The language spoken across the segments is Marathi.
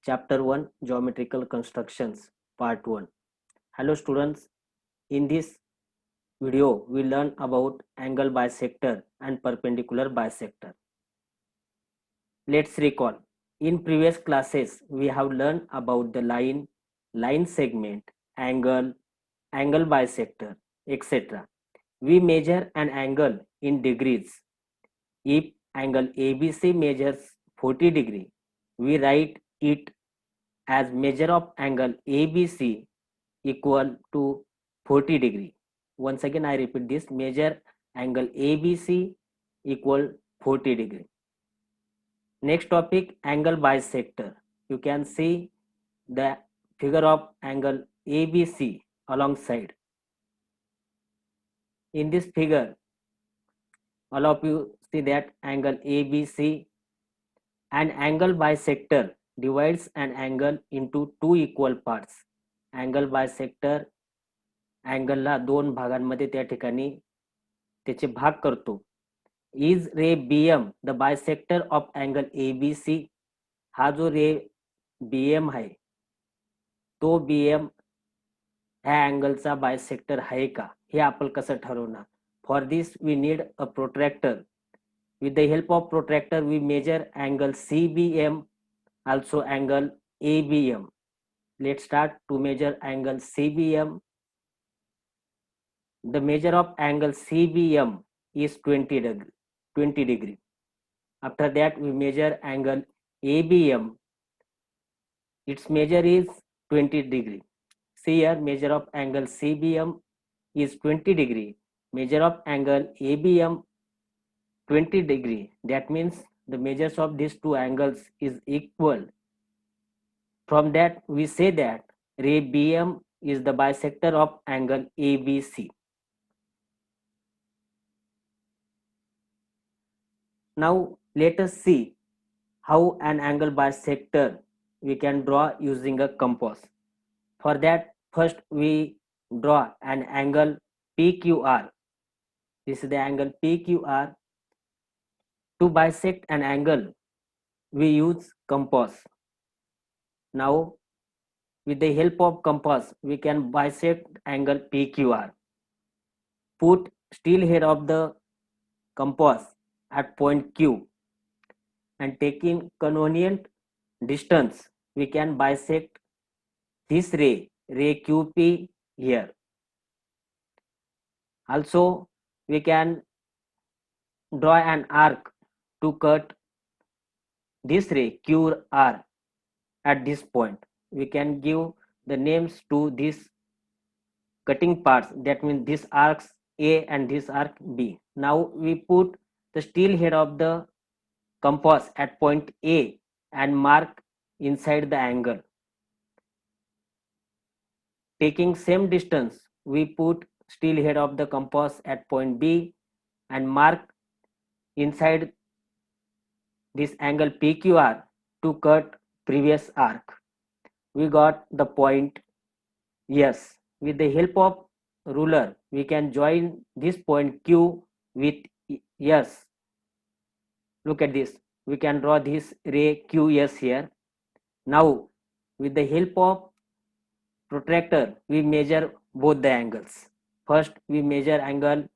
Chapter 1 Geometrical Constructions Part 1. Hello students, in this video we learn about angle bisector and perpendicular bisector. Let's recall. In previous classes we have learned about the line segment, angle, angle bisector, etc. We measure an angle in degrees. If angle ABC measures 40 degree, we write it as measure of angle ABC equal to 40 degree. Once again I repeat this, measure angle ABC equal 40 degree. Next topic, angle bisector. You can see the figure of angle ABC alongside. In this figure, all of you see that angle ABC and angle bisector divides an angle into two equal parts. Angle bisector अँगलला दोन भागांमध्ये त्या ठिकाणी त्याचे भाग करतो. Is ray BM the bisector of angle ABC. हा जो रे बीएम आहे तो बीएम ह्या अँगलचा बायसेक्टर आहे का हे आपण कसं ठरवणार. For this we need a protractor. with the help of protractor we measure angle CBM, also angle ABM. Let's start to measure angle CBM. The measure of angle CBM is 20 degree. After that we measure angle ABM. Its measure is 20 degree. See here, measure of angle CBM is 20 degree. Measure of angle ABM 20 degree. That means the measures of these two angles is equal. From that we say that ray BM is the bisector of angle ABC. Now let us see how an angle bisector we can draw using a compass. For that first we draw an angle PQR. This is the angle PQR. To bisect an angle we use compass. Now with the help of compass we can bisect angle PQR. Put steel head of the compass at point Q and taking convenient distance we can bisect this ray QP here. Also we can draw an arc to cut this ray QR at this point. We can give the names to these cutting parts, that means this arcs A and this arc B. Now we put the steel head of the compass at point A and mark inside the angle. Taking same distance we put steel head of the compass at point B and mark inside this angle PQR to cut previous arc. We got the point S. With the help of ruler we can join this point Q with S. Look at this, we can draw this ray QS here. Now with the help of protractor we measure both the angles. First we measure angle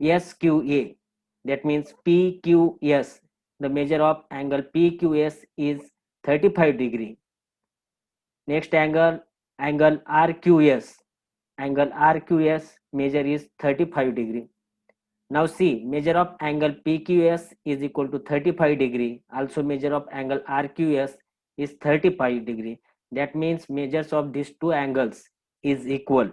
SQA, that means PQS. The measure of angle PQS is 35 degree. Next angle RQS. Angle RQS measure is 35 degree. Now see, measure of angle PQS is equal to 35 degree. Also measure of angle RQS is 35 degree. That means measures of these two angles is equal.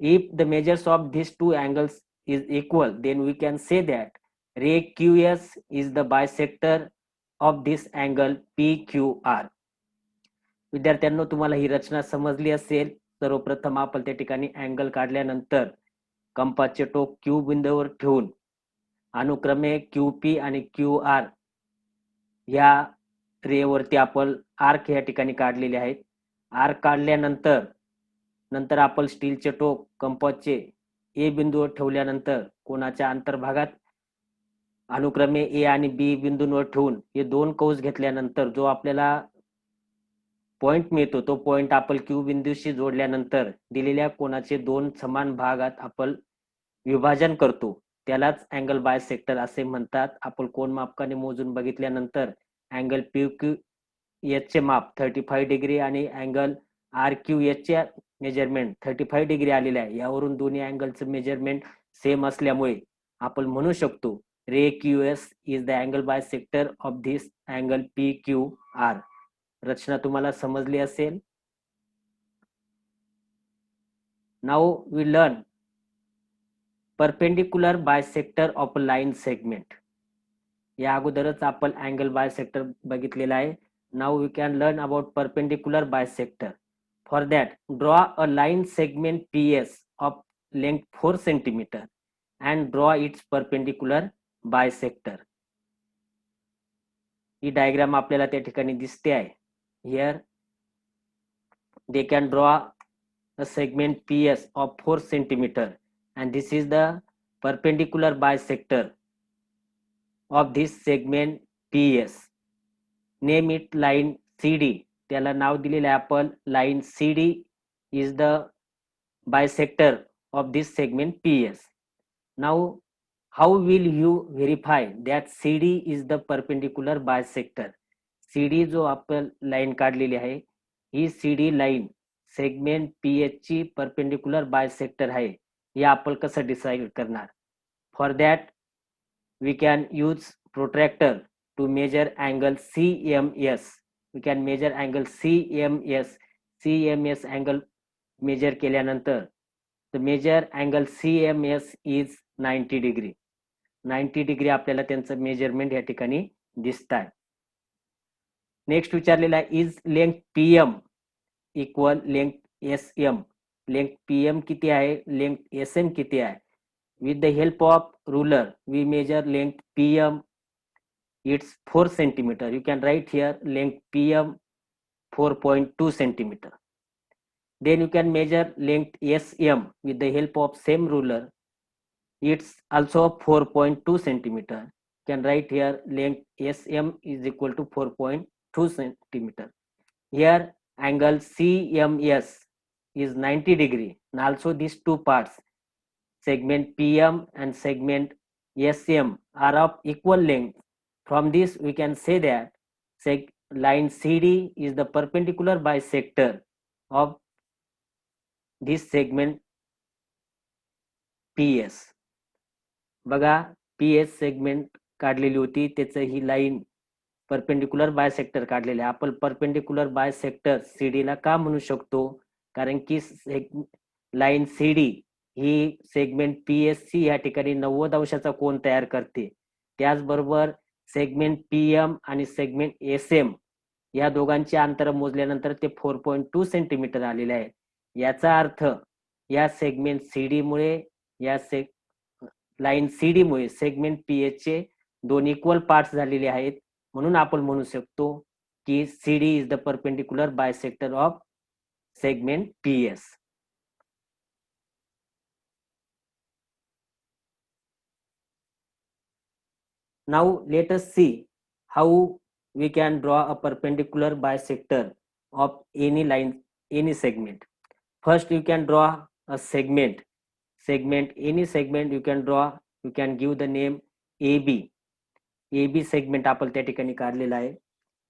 If the measures of these two angles is equal, then we can say that ray QS is the bisector of this angle PQR. विद्यार्थ्यांनो तुम्हाला ही रचना समजली असेल. सर्वप्रथम आपण त्या ठिकाणी अँगल काढल्यानंतर कंपासचे टोक Q बिंदूवर ठेवून अनुक्रमे QP आणि QR या रेवरती आपण आर्क या ठिकाणी काढलेले आहेत. आर्क काढल्यानंतर नंतर आपण स्टीलचे टोक कंपासचे A बिंदूवर ठेवल्यानंतर कोणाच्या अंतर्भागात अनुक्रमे ए आणि बी बिंदूंवर ठेवून हे दोन कंस घेतल्यानंतर जो आपल्याला पॉइंट मिळतो तो पॉइंट आपण क्यू बिंदूशी जोडल्यानंतर दिलेल्या कोनाचे दोन समान भागात आपण विभाजन करतो त्यालाच अँगल बायसेक्टर असे म्हणतात. आपण कोन मापकाने मोजून बघितल्यानंतर अँगल पी क्यू एच चे माप 35 डिग्री आणि अँगल आर क्यू एच चे मेजरमेंट 35 डिग्री आलेले आहे. यावरून दोन्ही अँगलचं मेजरमेंट सेम असल्यामुळे आपण म्हणू शकतो ray Q S is the angle bisector of this angle P Q R. रचना तुम्हाला समजली असेल. Now we learn perpendicular bisector of line segment. या अगोदरच आपण अँगल बायसेक्टर बघितलेला आहे. Now we can learn about perpendicular bisector. For that draw a line segment PS of length 4 centimetre and draw its perpendicular bisector. ही डायग्राम आपल्याला त्या ठिकाणी दिसते आहे. Here they can draw a segment PS of 4 centimeter and this is the perpendicular bisector of this segment PS. Name it line CD. त्याला नाव दिलेले आहे आपण line CD is the bisector of this segment PS. Now how will you verify that CD is the perpendicular bisector? CD जो आपण लाईन काढलेली आहे ही CD लाईन सेगमेंट PH ची परपेंडिक्युलर बायसेक्टर आहे. हे आपण कसं डिसाइड करणार? For that we can use protractor to measure angle CMS. We can measure angle CMS. CMS angle measure केल्यानंतर the measure angle CMS is 90 degree. 90 degree आपल्याला त्यांचं मेजरमेंट या ठिकाणी दिसत आहे. नेक्स्ट विचारलेला आहे is length PM equal length SM. Length PM किती आहे, लेंथ SM किती आहे? With the help of ruler we measure length PM. It's 4 centimeter. You can write here length PM 4.2 centimeter. Then you can measure length SM with the help of same ruler. It's also 4.2 centimeter. You can write here length SM is equal to 4.2 centimeter. Here angle CMS is 90 degree and also these two parts segment PM and segment SM are of equal length. From this we can say that line CD is the perpendicular bisector of this segment PS. बघा PS सेगमेंट काढलेली होती त्याचं ही लाईन परपेंडिक्युलर बायसेक्टर काढलेले. आपण परपेंडिक्युलर बायसेक्टर CD ला का म्हणू शकतो? कारण की लाईन CD ही सेगमेंट PSC या ठिकाणी 90 अंशाचा कोन तयार करते. त्याचबरोबर सेगमेंट PM आणि सेगमेंट SM या दोघांचे अंतर मोजल्यानंतर ते 4.2 सेंटीमीटर आलेले आहे. याचा अर्थ या सेगमेंट CD मुळे या लाईन CD मुळे सेगमेंट PH चे दोन इक्वल पार्ट्स झालेले आहेत. म्हणून आपण म्हणू शकतो की CD is the perpendicular bisector of segment PS. Now let us see how we can draw a perpendicular bisector of any line, any segment. First you can draw a segment. Any segment you can draw. You can give the name AB. AB segment आपण त्या ठिकाणी काढलेला आहे.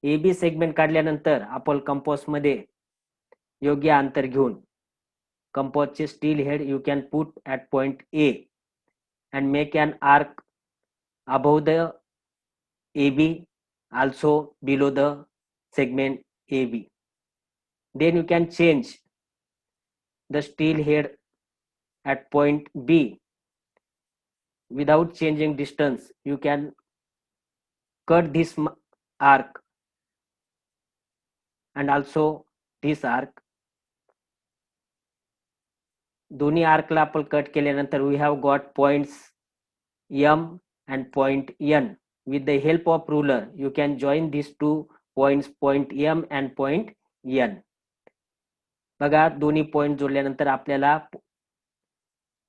AB सेगमेंट काढल्यानंतर आपण कंपास मध्ये योग्य अंतर घेऊन कंपासचे steel head you can put at point A and make an arc above the AB, also below the segment AB. Then you can change the steel head at point B. Without changing distance, you can cut this arc and also this arc. दोन्ही आर्कला आपण कट केल्यानंतर we have got points M and point N. With the help of ruler, you can join these two points, point M and point N. बघा दोन्ही पॉइंट जोडल्यानंतर आपल्याला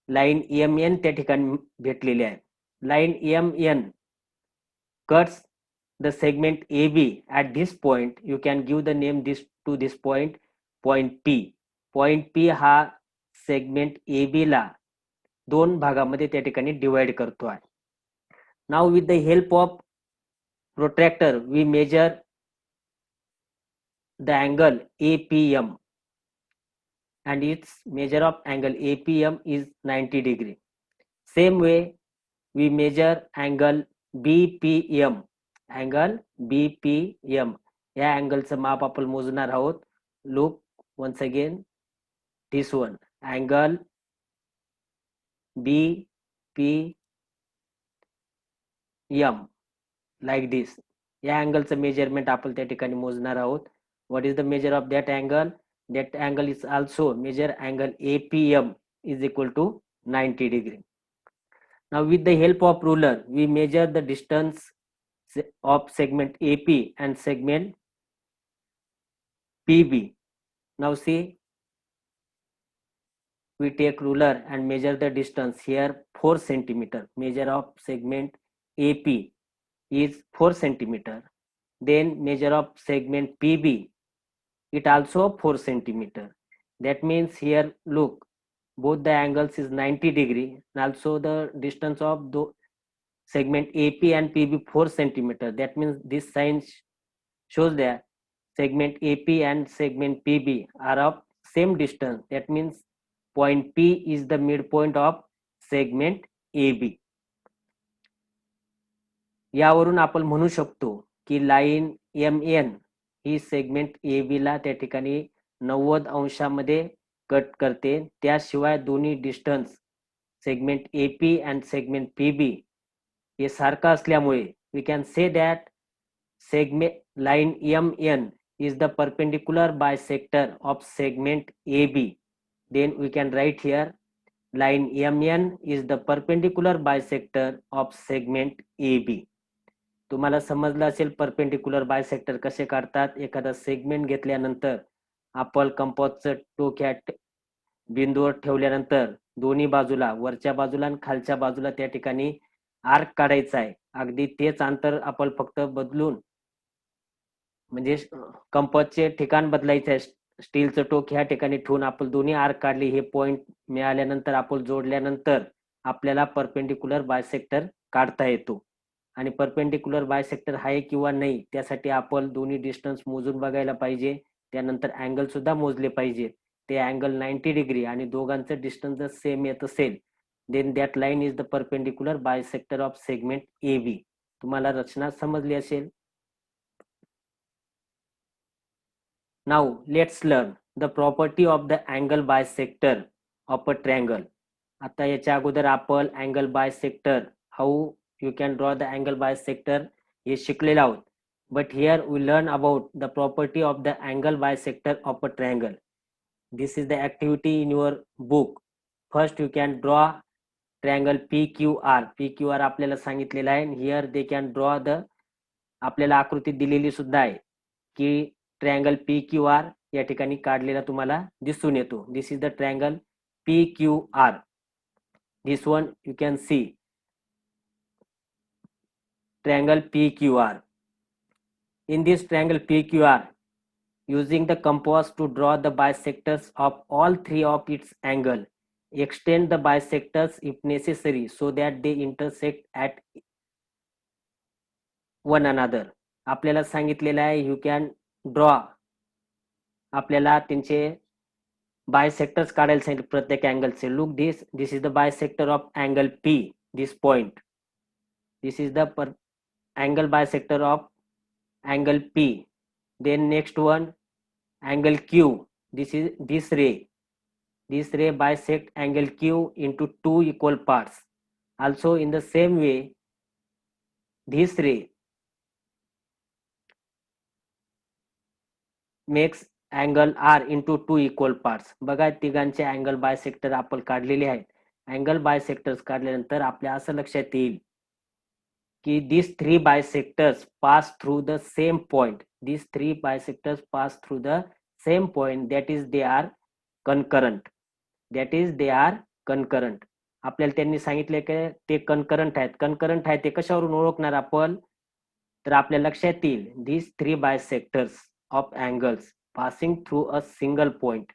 लाईन MN त्या ठिकाणी भेटलेली आहे. Line MN cuts the segment AB at this point, you can give the name to this point P. Point P हा सेगमेंट AB ला दोन भागामध्ये त्या ठिकाणी डिवाइड करतो आहे. Now with the help of protractor we measure the angle APM and its measure of angle APM is 90 degree. Same way we measure angle BPM. Angle BPM या अँगलचं माप आपण मोजणार आहोत. Look once again this one angle BPM like this. या अँगलचं मेजरमेंट आपण त्या ठिकाणी मोजणार आहोत. What is the measure of that angle? That angle is also measure angle APM is equal to 90 degree. Now with the help of ruler we measure the distance of segment AP and segment PB. Now see, we take ruler and measure the distance here 4 centimeter. Measure of segment AP is 4 centimeter. Then measure of segment PB, it also 4 centimeter. That means here look, both the angles is 90 degree and also the distance of the segment AP and PB 4 centimeter. That means this sign shows that segment AP and segment PB are of same distance. That means point P is the midpoint of segment AB. यावरून आपण म्हणू शकतो की लाईन MN ही सेगमेंट AB ला त्या ठिकाणी 90 अंशामध्ये कट करते. त्याशिवाय दोन्ही distance segment AP and segment PB हे सारखा असल्यामुळे we can say that segment line MN is the perpendicular bisector of segment AB. Then we can write here line MN is the perpendicular bisector of segment AB. तुम्हाला समजलं असेल परपेंडिक्युलर बायसेक्टर कसे काढतात. एखादा सेगमेंट घेतल्यानंतर आपण कंपासचं टोक ह्या बिंदूवर ठेवल्यानंतर दोन्ही बाजूला वरच्या बाजूला आणि खालच्या बाजूला त्या ठिकाणी आर्क काढायचा आहे. अगदी तेच अंतर आपण फक्त बदलून म्हणजे कंपासचे ठिकाण बदलायचं आहे. स्टीलचं टोक ह्या ठिकाणी ठेवून आपण दोन्ही आर्क काढले. हे पॉइंट मिळाल्यानंतर आपण जोडल्यानंतर आपल्याला परपेंडिक्युलर बायसेक्टर काढता येतो. आणि परपेंडिक्युलर बायसेक्टर आहे किंवा नाही त्यासाठी आपण दोन्ही डिस्टन्स मोजून बघायला पाहिजे. त्यानंतर अँगल सुद्धा मोजले पाहिजे. ते अँगल 90 डिग्री आणि दोघांचं डिस्टन्स जर सेम येत असेल then that line is the perpendicular bisector of segment AB. तुम्हाला रचना समजली असेल. Now let's learn the property of the angle bisector of a triangle. आता याच्या अगोदर आपण angle bisector how you can draw the angle bisector हे शिकलेलो आहोत. But here we learn about the property of the angle bisector of a triangle. This is the activity in your book. First you can draw triangle PQR. PQR आपल्याला सांगितलेलं आहे. Here they can draw the आपल्याला आकृती दिलेली सुद्धा आहे की ट्रायंगल PQR या ठिकाणी काढलेला तुम्हाला दिसून येतो. This is the triangle PQR. This one you can see triangle PQR. In this triangle PQR, using the compass to draw the bisectors of all three of its angle, extend the bisectors if necessary so that they intersect at one another. आपल्याला सांगितलेलं आहे you can draw आपल्याला त्यांचे bisectors काढायला सांगितले प्रत्येक अँगलचे. Look this is the bisector of angle P, this point. This is the angle bisector of angle P. Then next one angle Q. This is this ray. This ray bisect angle Q into two equal parts. Also in the same way this ray makes angle R into two equal parts. बघा तिघांचे अँगल बायसेक्टर आपण काढलेले आहेत. अँगल बायसेक्टर्स काढल्यानंतर आपल्या असं लक्षात येईल की these three bisectors pass through the same point. These three bisectors pass through the same point, that is they are concurrent. That is they are concurrent. आपल्याला त्यांनी सांगितले की ते कनकरंट आहेत. कनकरंट आहे ते कशावरून ओळखणार आपण तर आपल्या लक्षात येईल these three bisectors of angles passing through a single point,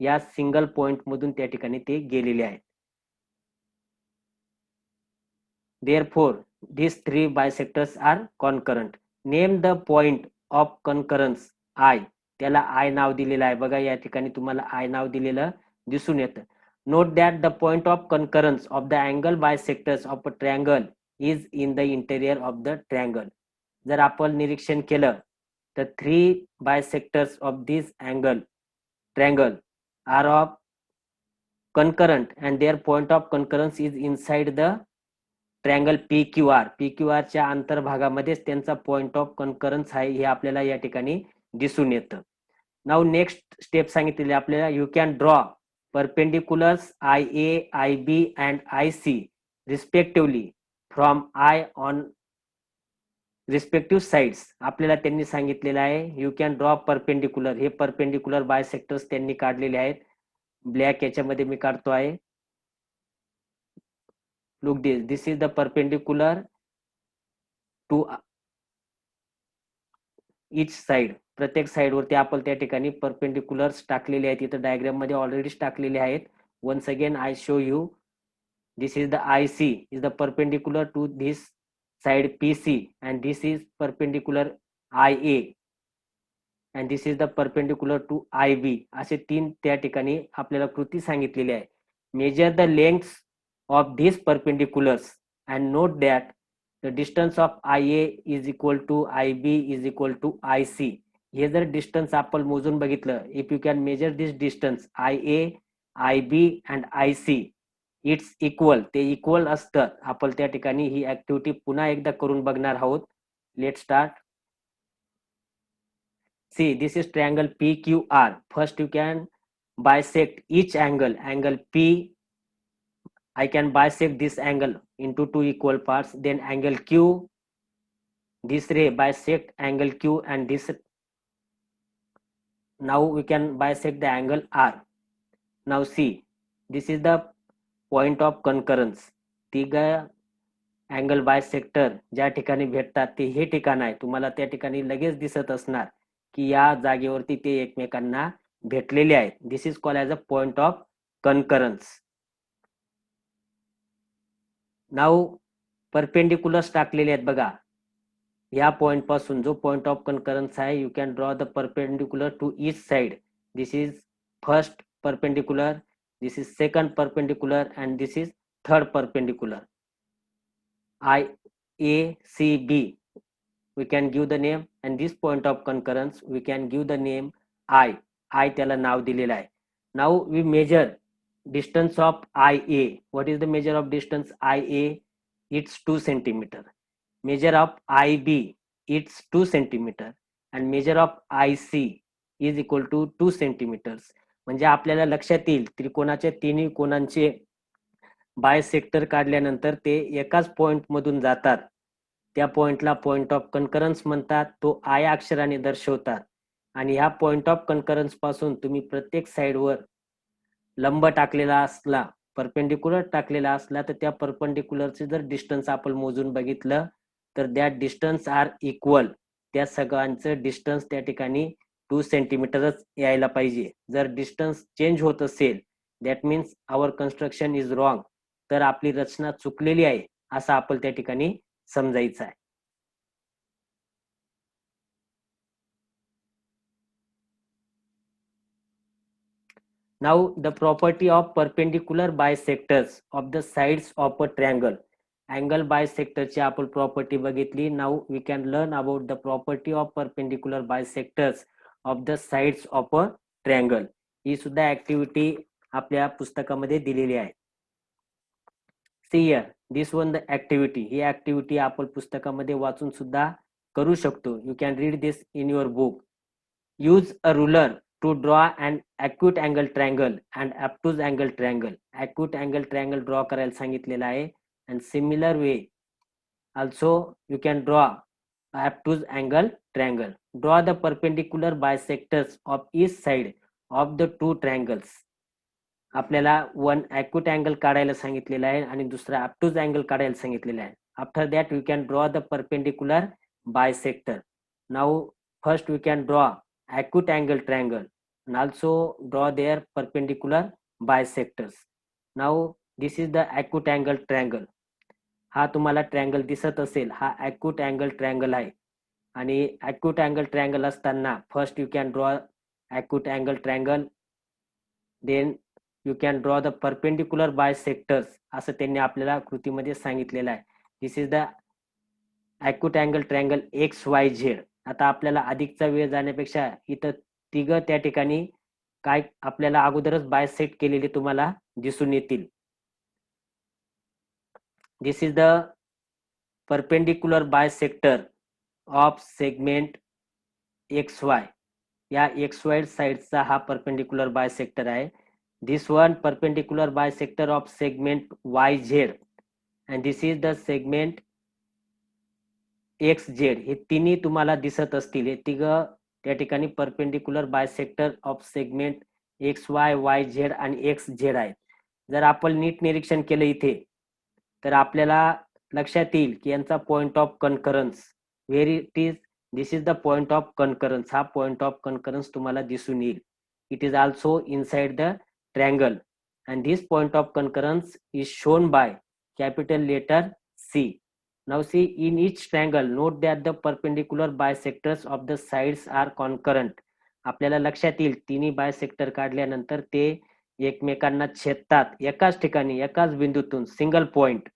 या सिंगल पॉइंट मधून त्या ठिकाणी ते गेलेले आहेत. Therefore these three bisectors are concurrent. Name the point of concurrence I. त्याला I नाव दिलेलं आहे बघा, या ठिकाणी तुम्हाला I नाव दिलेलं दिसून येतं. Note that the point of concurrence of the angle bisectors of a triangle is in the interior of the triangle. जर आपण निरीक्षण केलं तर 3 bisectors of this triangle are of concurrent and their point of concurrence is inside the triangle PQR. PQR च्या अंतर्भागामध्येच त्यांचा पॉइंट ऑफ कन्करन्स आहे हे आपल्याला या ठिकाणी दिसून येतं. नाउ नेक्स्ट स्टेप सांगितलेली आपल्याला, you can draw perpendiculars IA, IB and IC respectively from I on respective sides. आपल्याला त्यांनी सांगितलेलं आहे यू कॅन ड्रॉ परपेंडिक्युलर. हे परपेंडिक्युलर बायसेक्टर्स त्यांनी काढलेले आहेत. ब्लॅक याच्यामध्ये मी काढतो आहे. Look this is the perpendicular to each side. प्रत्येक साइड वरती आपण त्या ठिकाणी परपेंडिक्युलर्स टाकलेले आहेत. इथं डायग्राम मध्ये ऑलरेडी टाकलेले आहेत. once again I show you, this is the IC is the perpendicular to this side PC and this is perpendicular IA and this is the perpendicular to IB. असे तीन त्या ठिकाणी आपल्याला कृती सांगितलेली आहे. measure the lengths of these perpendiculars and note that the distance of IA is equal to IB is equal to IC. हे जर डिस्टन्स आपण मोजून बघितलं, if you can measure this distance IA, IB and IC, it's equal, ते इक्वल असतं. आपण त्या ठिकाणी ही ऍक्टिव्हिटी पुन्हा एकदा करून बघणार आहोत. Let start. See, this is triangle PQR. First you can bisect each angle. Angle P, I can bisect this angle into two equal parts. Then angle Q, this ray bisect angle Q and this. Now we can bisect the angle R. Now see, this is the point of concurrence. तिघा अँगल बायसेक्टर ज्या ठिकाणी भेटतात ते हे ठिकाण आहे. तुम्हाला त्या ठिकाणी लगेच दिसत असणार की या जागेवरती ते एकमेकांना भेटलेले आहेत. This is called as a point of concurrence. Now perpendiculars टाकलेले आहेत बघा. या पॉइंट पासून जो पॉइंट ऑफ कन्करन्स आहे, you can draw the perpendicular to each side. This is first perpendicular, this is second perpendicular and this is third perpendicular. IACB we can give the name and this point of concurrence we can give the name I त्याला नाव दिलेलं आहे. Now we measure distance of IA. What is the measure of distance IA? It's 2 centimeter. Measure of IB, it's 2 centimeter and measure of IC is equal to 2 centimeters. म्हणजे आपल्याला लक्षात येईल त्रिकोणाच्या तिन्ही कोणांचे बायसेक्टर काढल्यानंतर ते एकाच पॉइंट मधून जातात. त्या पॉइंटला पॉइंट ऑफ कन्करन्स म्हणतात. तो I अक्षराने दर्शवतात. आणि ह्या पॉइंट ऑफ कन्करन्स पासून तुम्ही प्रत्येक साइडवर लंब टाकलेला असला, परपेंडिक्युलर टाकलेला असला, तर त्या परपेंडिक्युलरचे जर डिस्टन्स आपण मोजून बघितलं तर दॅट डिस्टन्स आर इक्वल. त्या सगळ्यांचं डिस्टन्स त्या ठिकाणी 2 सेंटीमीटरच यायला पाहिजे. जर डिस्टन्स चेंज होत असेल, that means our construction is wrong. तर आपली रचना चुकलेली आहे असं आपण त्या ठिकाणी समजायचं आहे. Now the property of perpendicular bisectors of the sides of a triangle. Angle bisector ची आपण प्रॉपर्टी बघितली. Now we can learn about the property of perpendicular bisectors of the sides of a triangle. ही सुद्धा ऍक्टिव्हिटी आपल्या पुस्तकामध्ये दिलेली आहे. See here, this one the activity. He activity आपण पुस्तकामध्ये वाचून सुद्धा करू शकतो. You can read this in your book. Use a ruler to draw an acute angle triangle and obtuse angle triangle. Acute angle triangle draw करायला सांगितलेला आहे. And similar way also you can draw obtuse angle triangle. Draw the perpendicular bisectors of each side of the two triangles. आपल्याला वन acute angle काढायला सांगितलेला आहे आणि दुसरा obtuse angle काढायला सांगितलेला आहे. After that you can draw the perpendicular bisector. Now first we can draw acute angle triangle and also draw their perpendicular bisectors. Now this is the acute angle triangle. हा तुम्हाला ट्रायंगल दिसत असेल, हा acute angle triangle आहे. आणि acute angle triangle असताना first you can draw acute angle triangle, then you can draw the perpendicular bisectors असं त्यांनी आपल्याला कृतीमध्ये सांगितलेलं आहे. This is the acute angle triangle XYZ. आता आपल्याला अधिकचा वेळ जाण्यापेक्षा इथं तिघ त्या ठिकाणी काय आपल्याला अगोदरच बायसेक्ट केलेले तुम्हाला दिसून येतील. This is the perpendicular bisector of segment XY. या XY साइडचा हा perpendicular bisector आहे. This one perpendicular bisector of segment YZ and this is the segment XZ. हे तिन्ही तुम्हाला दिसत असतील. हे तिघ त्या ठिकाणी perpendicular bisector of segment XY, YZ आणि XZ आहेत. जर आपण नीट निरीक्षण केलं इथे तर आपल्याला लक्षात येईल की यांचा point of concurrence where it is. This is the point of concurrence. हा पॉइंट ऑफ कन्करन्स तुम्हाला दिसून येईल. It is also inside the triangle and this point of concurrence is shown by capital letter C. Now see, in each triangle note that the perpendicular bisectors of the sides are concurrent. आपल्याला लक्षात येईल तिन्ही बायसेक्टर काढल्यानंतर ते एकमेकांना छेदतात एकाच ठिकाणी एकाच बिंदूतून single point.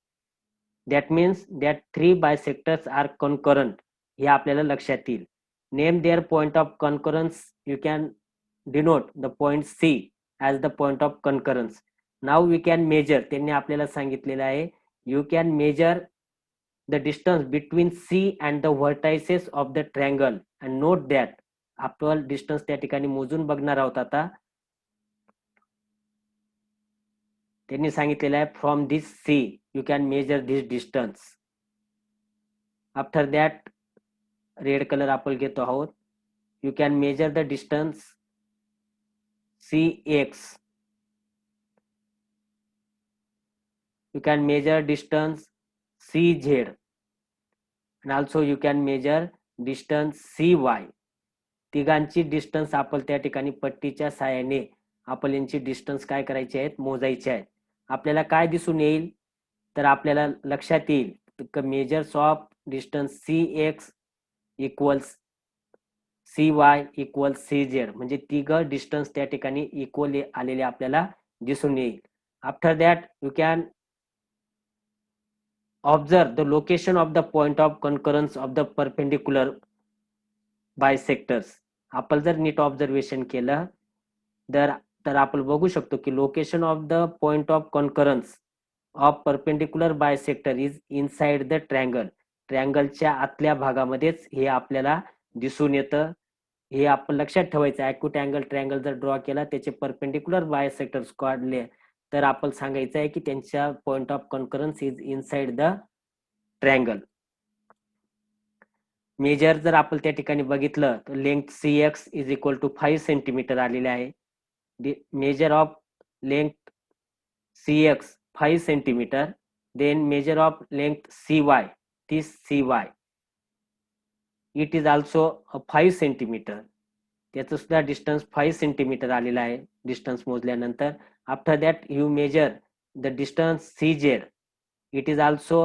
that means that three bisectors are concurrent. हे आपल्याला लक्षात येईल. Name their point of concurrence. You can denote the point C as the point of concurrence. Now we can measure. त्यांनी आपल्याला सांगितलेलं आहे you can measure the distance between C and the vertices of the triangle and note that आपण distance त्या ठिकाणी मोजून बघणार आहोत. आता त्यांनी सांगितलेलं आहे from this C you can measure this distance. After that red color आपण घेतो आहोत. You can measure the distance CX. You can measure distance CZ and also you can measure distance CY. तिघांची डिस्टन्स आपण त्या ठिकाणी पट्टीच्या साहाय्याने आपण यांची डिस्टन्स काय करायची आहेत, मोजायची आहेत. आपल्याला काय दिसून येईल तर आपल्याला लक्षात येईल measures of distance CX equals CY equals CZ म्हणजे तिघ डिस्टन्स त्या ठिकाणी इक्वल आलेले आपल्याला दिसून येईल. After that you can observe the location of the point of concurrence of the perpendicular bisectors. आपण जर नीट ऑब्झर्वेशन केलं तर आपण बघू शकतो की location of the point of concurrence of perpendicular bisector is inside the triangle. ट्रायंगलच्या आतल्या भागामध्येच हे आपल्याला दिसून येतं. हे आपण लक्षात ठेवायचं. ॲक्यूट अँगल ट्रायंगल जर ड्रॉ केला त्याचे परपेंडिक्युलर बायसेक्टर्स काढले तर आपण सांगायचं आहे की त्यांच्या point of concurrence is inside the triangle. Measure जर आपण त्या ठिकाणी बघितलं तर length CX is equal to 5 centimetre आलेले आहे. Measure of length CX 5 centimetre. Then measure of length CY 30 CY. It is also 5 centimetre. त्याचं सुद्धा डिस्टन्स 5 सेंटीमीटर आलेला आहे डिस्टन्स मोजल्यानंतर. After that you measure the distance CZ. It is also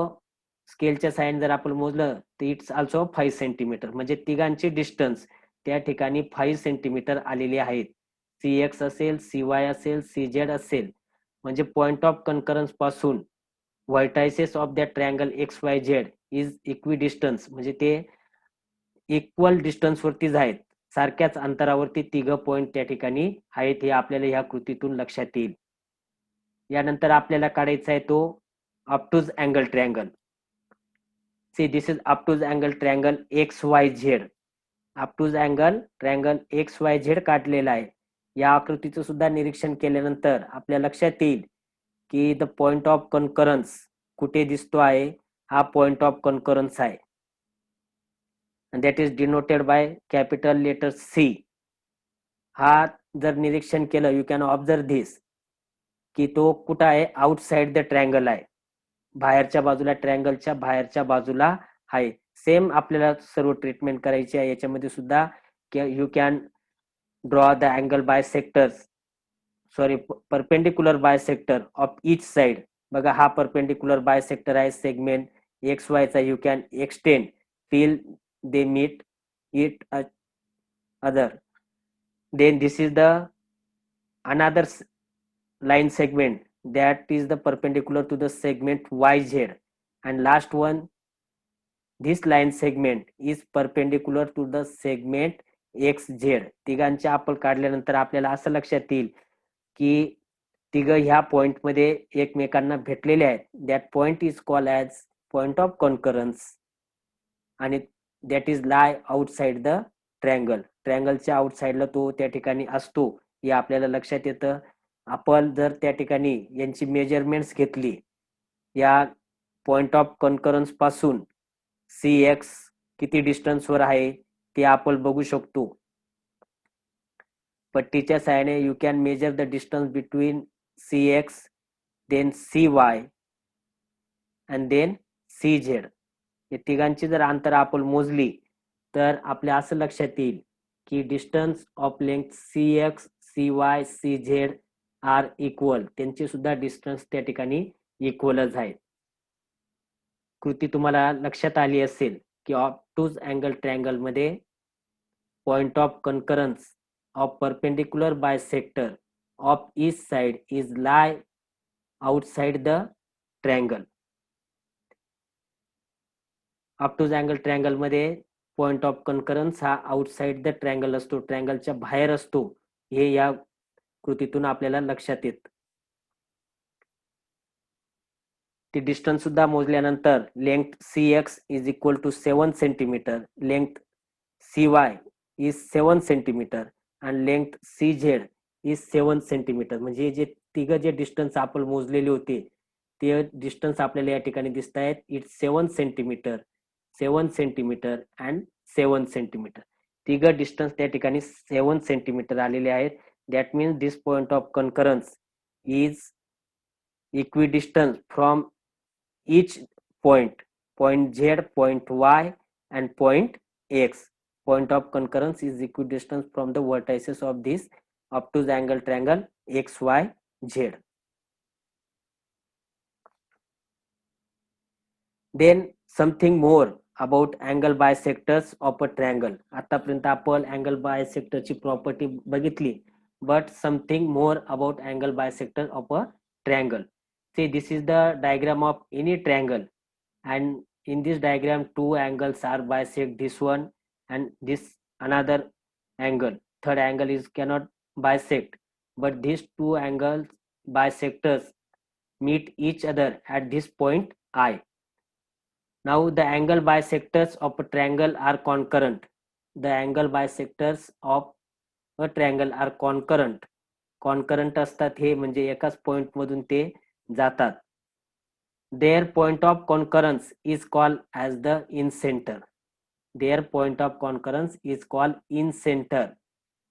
स्केलच्या साइन जर आपण मोजलं तर इट्स ऑल्सो 5 सेंटीमीटर. म्हणजे तिघांची डिस्टन्स त्या ठिकाणी 5 सेंटीमीटर आलेली आहेत. CX असेल, CY असेल, CZ असेल. म्हणजे पॉइंट ऑफ कन्करन्स पासून vertices of the triangle XYZ is equidistance म्हणजे ते इक्वल डिस्टन्स वरतीच आहेत. सारख्याच अंतरावरती तिघ पॉइंट त्या ठिकाणी आहेत. हे आपल्याला ह्या कृतीतून लक्षात येईल. यानंतर आपल्याला काढायचा आहे तो obtuse angle triangle. See, this is obtuse angle triangle XYZ. obtuse angle triangle XYZ काढलेला आहे. या आकृतीचं सुद्धा निरीक्षण केल्यानंतर आपल्या लक्षात येईल की द पॉइंट ऑफ कन्करन्स कुठे दिसतो आहे. हा पॉइंट ऑफ कन्करन्स आहे and that is denoted by capital letter C. हा जर निरीक्षण केलं यू कॅन ऑब्झर्व दिस की तो कुठं आहे, आउटसाइड द ट्रायंगल आहे. बाहेरच्या बाजूला ट्रायंगलच्या बाहेरच्या बाजूला आहे. सेम आपल्याला सर्व ट्रीटमेंट करायची आहे. याच्यामध्ये सुद्धा you can draw the angle bisectors perpendicular bisector of each side. बघा, हा परपेंडिक्युलर बायसेक्टर आहे सेगमेंट एक्स वाय चा. You can extend till they meet it other. Then this is the another line segment that is the perpendicular to the segment YZ, and last one, this line segment is perpendicular to the segment XZ. तिघांचे आपण काढल्यानंतर आपल्याला असं लक्षात येईल की तिघ ह्या पॉइंट मध्ये एकमेकांना भेटलेले आहेत. That point is called as point of concurrence आणि that is lie outside the triangle. ट्रँगलच्या आउटसाइडला तो त्या ठिकाणी असतो हे आपल्याला लक्षात येतं. आपण जर त्या ठिकाणी यांची मेजरमेंट्स घेतली, या पॉइंट ऑफ कॉन्करन्स पासून CX किती डिस्टन्सवर आहे ते आपण बघू शकतो. पट्टीच्या सहाय्याने you can measure the distance between CX, then CY and then CZ. हे तिघांची जर अंतर आपण मोजली तर आपल्या असं लक्षात येईल की distance of length CX, CY, CZ are equal. त्यांची सुद्धा डिस्टन्स त्या ठिकाणी इक्वलच आहे. कृती तुम्हाला लक्षात आली असेल की ऑब्टूज अँगल ट्रँगल मध्ये point of concurrence of perpendicular bisector of each side is lie outside the triangle. Obtuse angle triangle मध्ये पॉइंट ऑफ कन्करन्स हा आउटसाइड द ट्रँगल असतो, ट्रँगलच्या बाहेर असतो. हे या कृतीतून आपल्याला लक्षात येत. ती डिस्टन्स सुद्धा मोजल्यानंतर length CX is equal to 7 centimetre, length CY is 7 centimetre आणि लेंथ CZ इज 7 सेंटीमीटर. म्हणजे जे तिघ जे डिस्टन्स आपण मोजलेले होते ते डिस्टन्स आपल्याला या ठिकाणी दिसत आहेत. It's 7 centimetre, 7 centimetre and 7 centimetre. तिघ डिस्टन्स त्या ठिकाणी 7 सेंटीमीटर आलेले आहेत. That means this point of concurrence is equidistance from each point Z, point Y and point X. Point of concurrence is equidistant from the vertices of this obtuse angle triangle XYZ. Then something more about angle bisectors of a triangle. आतापर्यंत आपण angle bisector ची प्रॉपर्टी बघितली, but something more about angle bisector of a triangle. See, this is the diagram of any triangle, and in this diagram two angles are bisect, this one and this another angle. Third angle is cannot bisect, but these two angles bisectors meet each other at this point I. Now the angle bisectors of a triangle are concurrent. The angle bisectors of a triangle are concurrent. Concurrent असतात हे म्हणजे एकाच पॉइंट मधून ते जातात. Their point of concurrence is called as the incenter. Their point of concurrence is called incenter.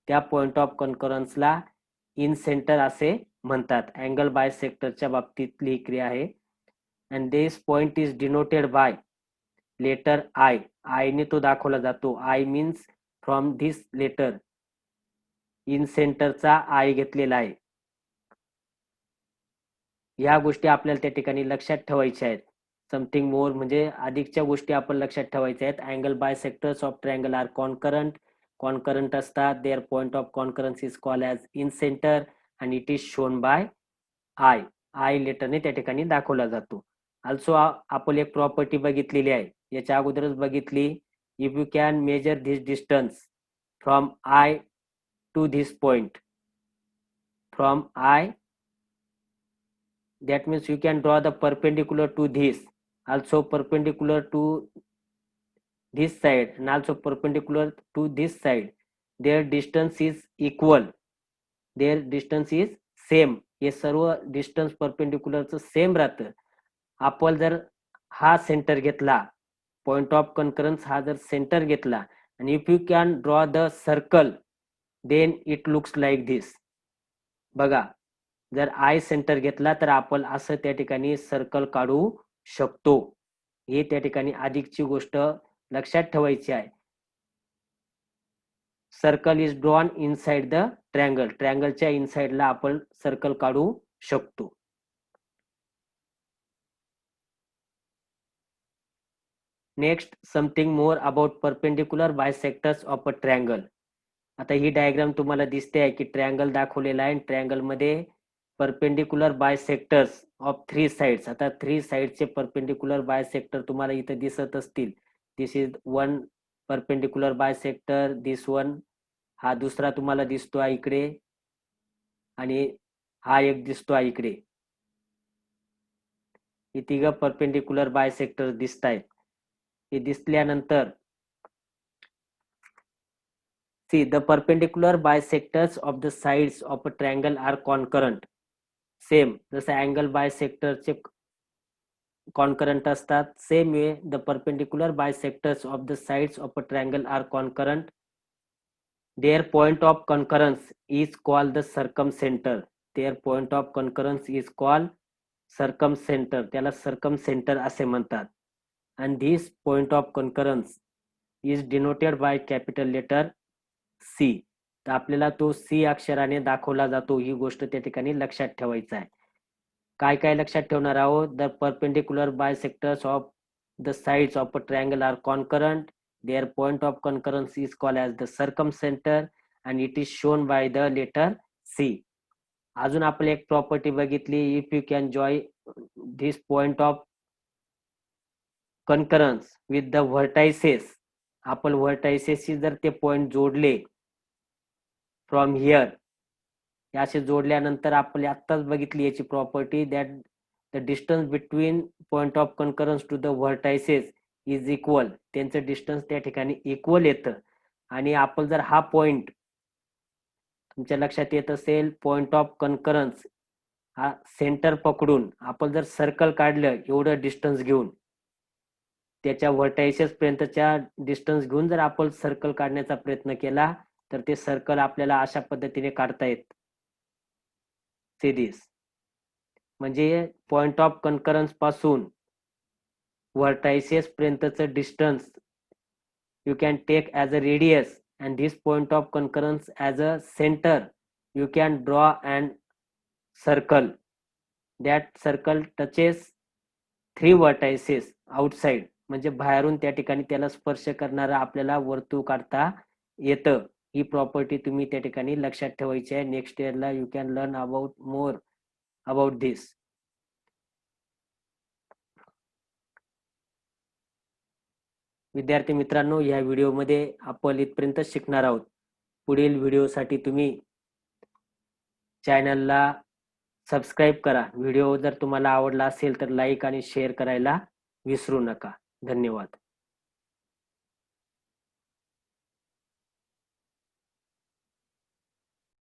त्या point of concurrence ला incenter असे म्हणतात. अँगल बायसेक्टरच्या बाबतीतली क्रिया आहे. and this point is denoted by letter I. I ने तो दाखवला जातो. I means from this letter incenterचा I घेतलेला आहे. ह्या गोष्टी आपल्याला त्या ठिकाणी लक्षात ठेवायच्या आहेत. समथिंग मोर म्हणजे अधिकच्या गोष्टी आपण लक्षात ठेवायच्या आहेत. Angle bisectors of triangle are concurrent असतात. Their point of concurrence is called as incentre आणि it is shown by I लेटरने त्या ठिकाणी दाखवला जातो. ऑल्सो आपण एक प्रॉपर्टी बघितलेली आहे, याच्या अगोदरच बघितली. If you can measure this distance from I to this point, from I, that means you can draw the perpendicular to this, also perpendicular to this side and also perpendicular to this side. Their distance is equal, their distance is same. हे सर्व डिस्टन्स परपेंडिक्युलरचं सेम राहतं. आपण जर हा सेंटर घेतला, पॉइंट ऑफ कन्करन्स हा जर सेंटर घेतला आणि if you can draw the circle then it looks like this. बघा, जर आय सेंटर घेतला तर आपण असं त्या ठिकाणी सर्कल काढू शकतो. हे त्या ठिकाणी अधिकची गोष्ट लक्षात ठेवायची आहे. Circle is drawn inside the triangle. ट्रँगलच्या इनसाइडला आपण सर्कल काढू शकतो. Next something more about perpendicular bisectors of a triangle. आता ही डायग्राम तुम्हाला दिसते आहे की ट्रँगल दाखवलेला आहे. ट्रँगल मध्ये परपेंडिक्युलर बायसेक्टर्स ऑफ 3 साइड्स. आता 3 साइडचे परपेंडिक्युलर बायसेक्टर तुम्हाला इथे दिसत असतील. This is one perpendicular bisector, this one, हा दुसरा तुम्हाला दिसतो आहे इकडे, आणि हा एक दिसतो आहे इकडे. हे तिघ परपेंडिक्युलर बायसेक्टर दिसत आहेत. हे दिसल्यानंतर see the perpendicular bisectors of the sides of a triangle are concurrent. Same जसं अँगल बायसेक्टरचे कॉन्करंट असतात, same way the perpendicular bisectors of the sides of a triangle are concurrent. Their point of concurrence is called the circumcentre. Their point of concurrence is called circumcentre. त्याला सर्कमसेंटर असे म्हणतात. and this point of concurrence is denoted by capital letter C. तर आपल्याला तो C अक्षराने दाखवला जातो. ही गोष्ट त्या ठिकाणी लक्षात ठेवायचं आहे. काय काय लक्षात ठेवणार आहोत? The perpendicular bisectors of the sides of a triangle are concurrent. Their point of concurrence is called as the circumcentre and it is shown by the letter C. अजून आपण एक प्रॉपर्टी बघितली, if you can join this point of concurrence with the vertices. आपण व्हर्टायसेसशी जर ते पॉइंट जोडले फ्रॉम हिअर, असे जोडल्यानंतर आपण आत्ताच बघितली याची property, that the distance between point of concurrence to the vertices is equal. त्यांचं डिस्टन्स त्या ठिकाणी इक्वल येतं. आणि आपण जर हा पॉइंट तुमच्या लक्षात येत असेल, पॉइंट ऑफ कॉन्करन्स हा सेंटर पकडून आपण जर सर्कल काढलं एवढं डिस्टन्स घेऊन, त्याच्या व्हर्टायसेस पर्यंतच्या डिस्टन्स घेऊन जर आपण सर्कल काढण्याचा प्रयत्न केला तर ते सर्कल आपल्याला अशा पद्धतीने काढता येत. सिरीज म्हणजे पॉइंट ऑफ कॉन्करन्स पासून व्हर्टायसेस पर्यंतचं distance you can take as a radius and this point of concurrence as a center. You can draw and circle. That circle touches 3 vertices outside. म्हणजे बाहेरून त्या ठिकाणी त्याला स्पर्श करणारा आपल्याला वर्तुळ काढता येतं. ही प्रॉपर्टी तुम्ही त्या ठिकाणी लक्षात ठेवायची आहे. नेक्स्ट इयरला you can learn about more about this. विद्यार्थी मित्रांनो, या व्हिडिओमध्ये आपण इथपर्यंत शिकणार आहोत. पुढील व्हिडिओसाठी तुम्ही चॅनलला सबस्क्राईब करा. व्हिडिओ जर तुम्हाला आवडला असेल तर लाईक आणि शेअर करायला विसरू नका. धन्यवाद.